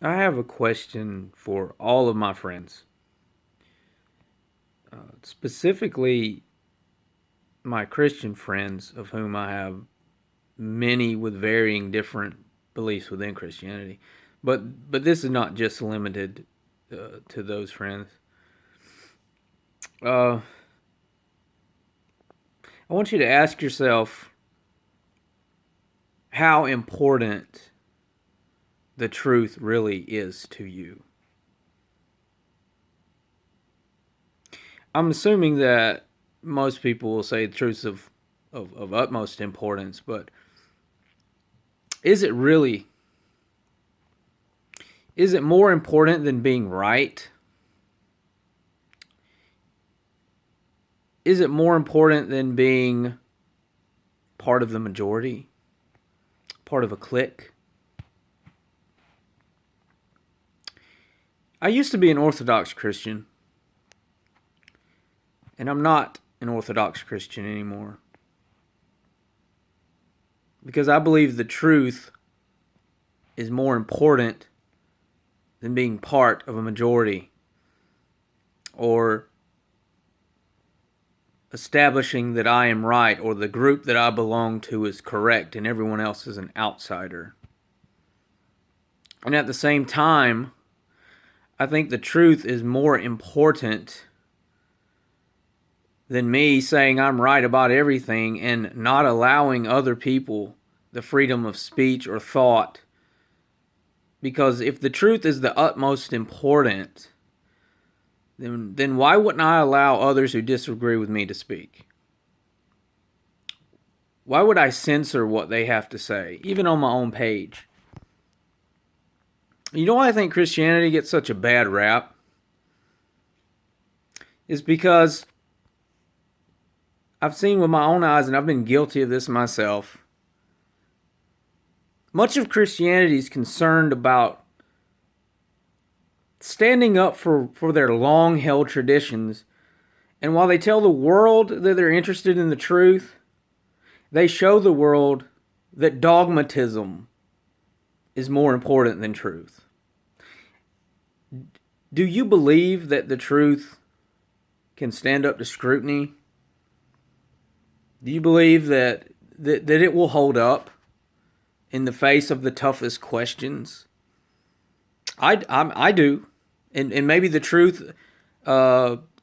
I have a question for all of my friends, specifically my Christian friends, of whom I have many with varying different beliefs within Christianity. But this is not just limited to those friends. Uh, I want you to ask yourself how important the truth really is to you. I'm assuming that most people will say the truth's of utmost importance, but is it really? Is it more important than being right? Is it more important than being part of the majority? Part of a clique? I used to be an Orthodox Christian, and I'm not an Orthodox Christian anymore. Because I believe the truth is more important than being part of a majority or establishing that I am right or the group that I belong to is correct and everyone else is an outsider. And at the same time, I think the truth is more important than me saying I'm right about everything and not allowing other people the freedom of speech or thought. Because if the truth is the utmost important, then why wouldn't I allow others who disagree with me to speak? Why would I censor what they have to say, even on my own page? You know why I think Christianity gets such a bad rap? Is because I've seen with my own eyes, and I've been guilty of this myself. Much of Christianity is concerned about standing up for their long-held traditions. And while they tell the world that they're interested in the truth, they show the world that dogmatism is more important than truth. Do you believe that the truth can stand up to scrutiny? Do you believe that it will hold up in the face of the toughest questions? I do, and maybe the truth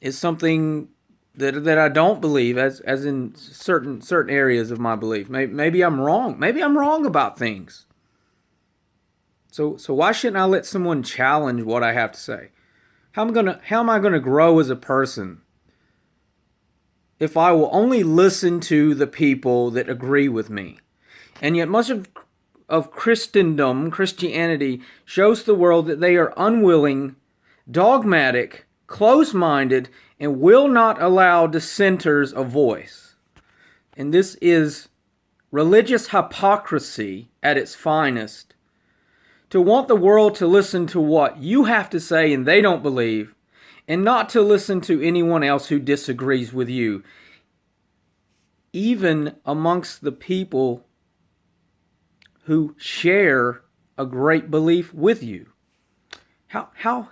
is something that I don't believe, as in certain areas of my belief. Maybe I'm wrong. Maybe I'm wrong about things. So why shouldn't I let someone challenge what I have to say? How am I gonna grow as a person if I will only listen to the people that agree with me? And yet much of Christianity, shows the world that they are unwilling, dogmatic, close-minded, and will not allow dissenters a voice. And this is religious hypocrisy at its finest. To want the world to listen to what you have to say and they don't believe, and not to listen to anyone else who disagrees with you, even amongst the people who share a great belief with you. How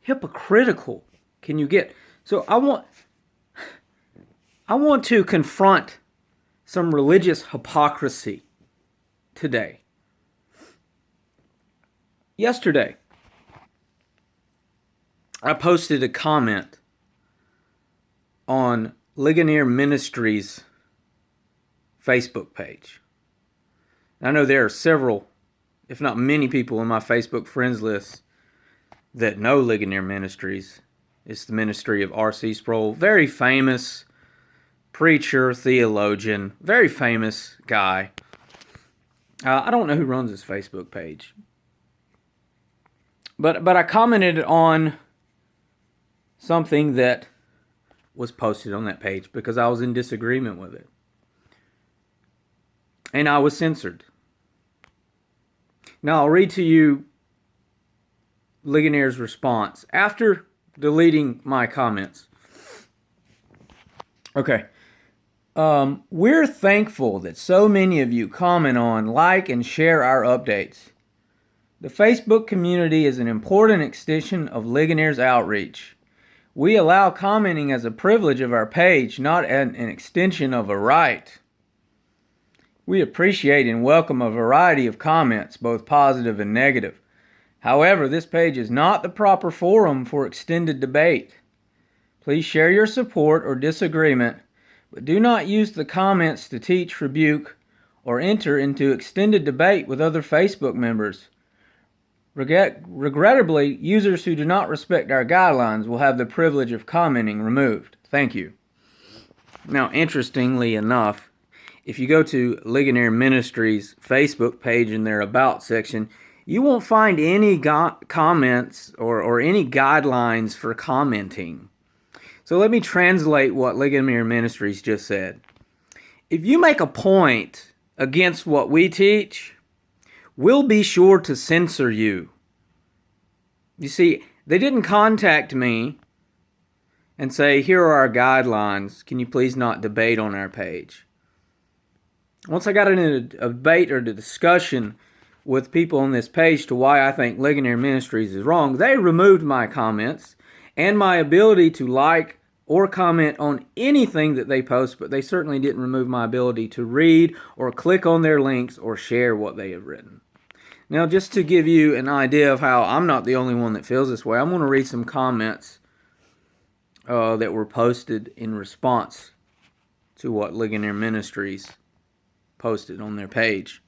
hypocritical can you get? So I want to confront some religious hypocrisy today. Yesterday, I posted a comment on Ligonier Ministries' Facebook page. I know there are several, if not many people in my Facebook friends list that know Ligonier Ministries. It's the ministry of R.C. Sproul, very famous preacher, theologian, very famous guy. I don't know who runs his Facebook page. But I commented on something that was posted on that page because I was in disagreement with it. And I was censored. Now I'll read to you Ligonier's response after deleting my comments. Okay. We're thankful that so many of you comment on, like, and share our updates. The Facebook community is an important extension of Ligonier's outreach. We allow commenting as a privilege of our page, not an extension of a right. We appreciate and welcome a variety of comments, both positive and negative. However, this page is not the proper forum for extended debate. Please share your support or disagreement, but do not use the comments to teach, rebuke, or enter into extended debate with other Facebook members. Regrettably, users who do not respect our guidelines will have the privilege of commenting removed. Thank you. Now, interestingly enough, if you go to Ligonier Ministries' Facebook page in their About section, you won't find any comments or any guidelines for commenting. So let me translate what Ligonier Ministries just said. If you make a point against what we teach, we'll be sure to censor you. You see, they didn't contact me and say, here are our guidelines. Can you please not debate on our page? Once I got into a debate or a discussion with people on this page to why I think Ligonier Ministries is wrong, they removed my comments and my ability to like or comment on anything that they post, but they certainly didn't remove my ability to read or click on their links or share what they have written. Now, just to give you an idea of how I'm not the only one that feels this way, I'm going to read some comments that were posted in response to what Ligonier Ministries posted on their page.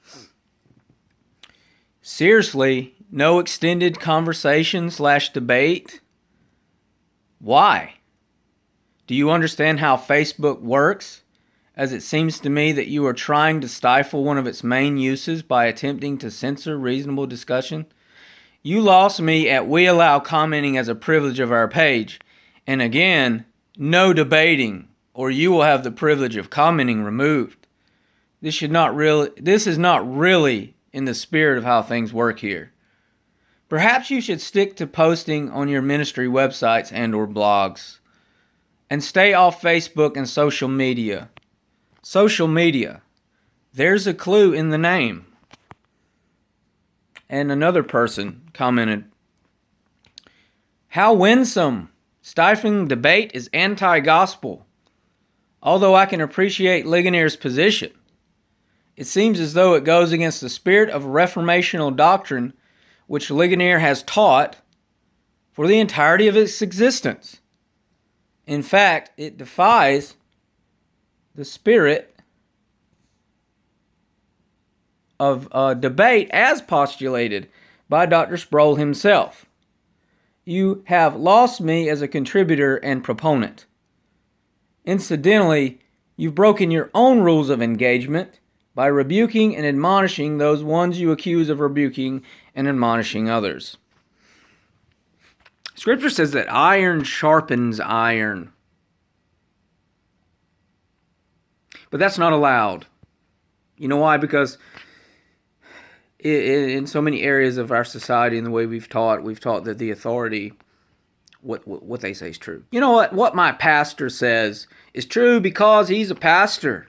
Seriously, no extended conversation/debate? Why? Do you understand how Facebook works? As it seems to me that you are trying to stifle one of its main uses by attempting to censor reasonable discussion. You lost me at we allow commenting as a privilege of our page. And again, no debating, or you will have the privilege of commenting removed. This is not really in the spirit of how things work here. Perhaps you should stick to posting on your ministry websites and or blogs. And stay off Facebook and social media. Social media. There's a clue in the name. And another person commented, how winsome. Stifling debate is anti-gospel. Although I can appreciate Ligonier's position, it seems as though it goes against the spirit of reformational doctrine which Ligonier has taught for the entirety of its existence. In fact, it defies the spirit of debate as postulated by Dr. Sproul himself. You have lost me as a contributor and proponent. Incidentally, you've broken your own rules of engagement by rebuking and admonishing those ones you accuse of rebuking and admonishing others. Scripture says that iron sharpens iron. But that's not allowed. You know why? Because in so many areas of our society and the way we've taught that the authority, what they say is true. You know what? What my pastor says is true because he's a pastor.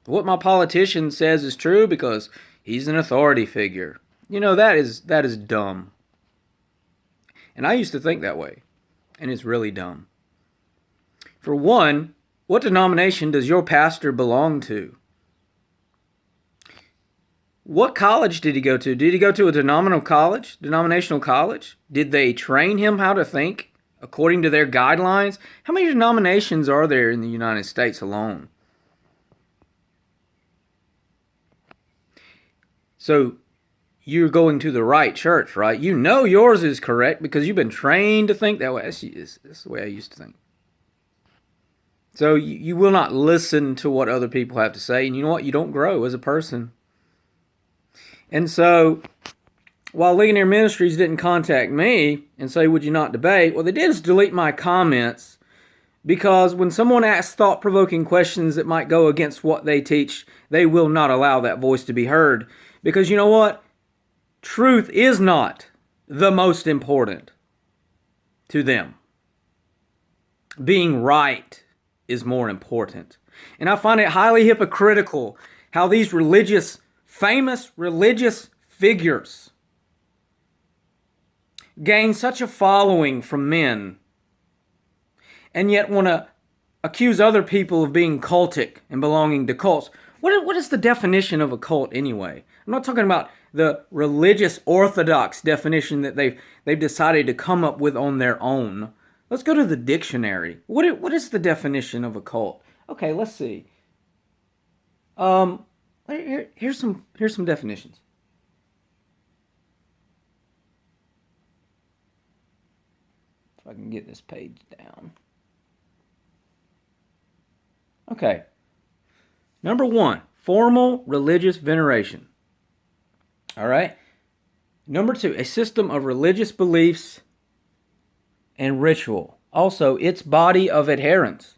What my politician says is true because he's an authority figure. You know, that is dumb. And I used to think that way. And it's really dumb. For one, what denomination does your pastor belong to? What college did he go to? Did he go to a denominational college? Did they train him how to think according to their guidelines? How many denominations are there in the United States alone? So you're going to the right church, right? You know yours is correct because you've been trained to think that way. That's the way I used to think. So you will not listen to what other people have to say. And you know what? You don't grow as a person. And so while Ligonier Ministries didn't contact me and say, would you not debate? What they did is delete my comments because when someone asks thought-provoking questions that might go against what they teach, they will not allow that voice to be heard. Because you know what? Truth is not the most important to them. Being right is more important. And I find it highly hypocritical how these famous religious figures gain such a following from men and yet want to accuse other people of being cultic and belonging to cults? What is the definition of a cult anyway? I'm not talking about the religious orthodox definition that they've decided to come up with on their own. Let's go to the dictionary. What is the definition of a cult? Okay, let's see. Here's some definitions. If I can get this page down. Okay. Number 1, formal religious veneration. All right. Number 2, a system of religious beliefs and ritual. Also, its body of adherents.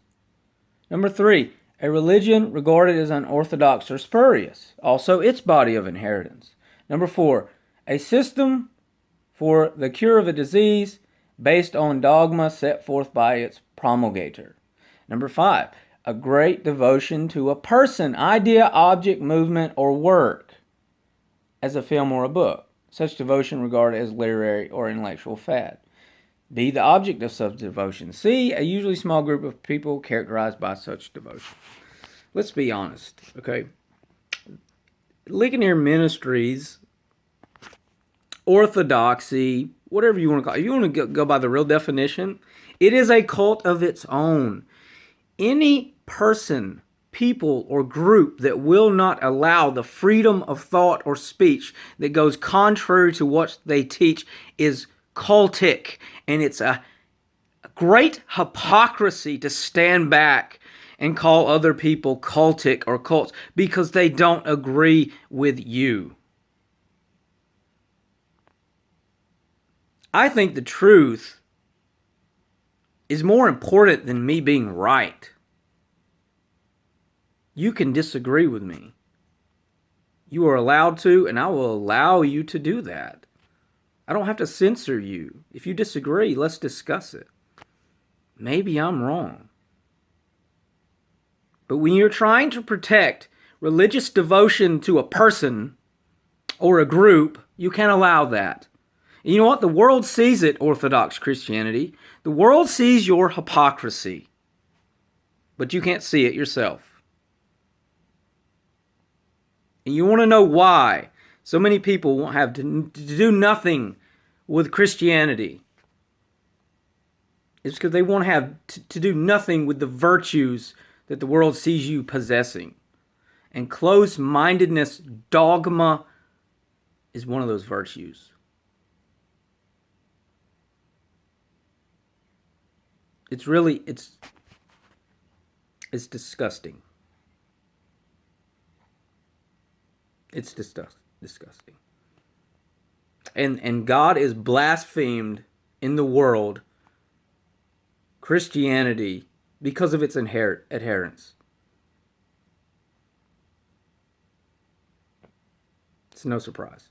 Number 3, a religion regarded as unorthodox or spurious. Also, its body of inheritance. Number 4, a system for the cure of a disease based on dogma set forth by its promulgator. Number 5, a great devotion to a person, idea, object, movement, or work, as a film or a book. Such devotion regarded as literary or intellectual fad. B, the object of such devotion. C, a usually small group of people characterized by such devotion. Let's be honest, okay? Ligonier Ministries, orthodoxy, whatever you want to call it, if you want to go by the real definition, it is a cult of its own. Any person, people, or group that will not allow the freedom of thought or speech that goes contrary to what they teach is cultic. And it's a great hypocrisy to stand back and call other people cultic or cults because they don't agree with you. I think the truth is more important than me being right. You can disagree with me. You are allowed to, and I will allow you to do that. I don't have to censor you. If you disagree, let's discuss it. Maybe I'm wrong. But when you're trying to protect religious devotion to a person or a group, you can't allow that. And you know what? The world sees it, Orthodox Christianity. The world sees your hypocrisy. But you can't see it yourself. And you want to know why so many people won't have to do nothing with Christianity. It's because they won't have to do nothing with the virtues that the world sees you possessing. And close-mindedness, dogma, is one of those virtues. It's disgusting. It's disgusting. And God is blasphemed in the world, Christianity, because of its adherence. It's no surprise.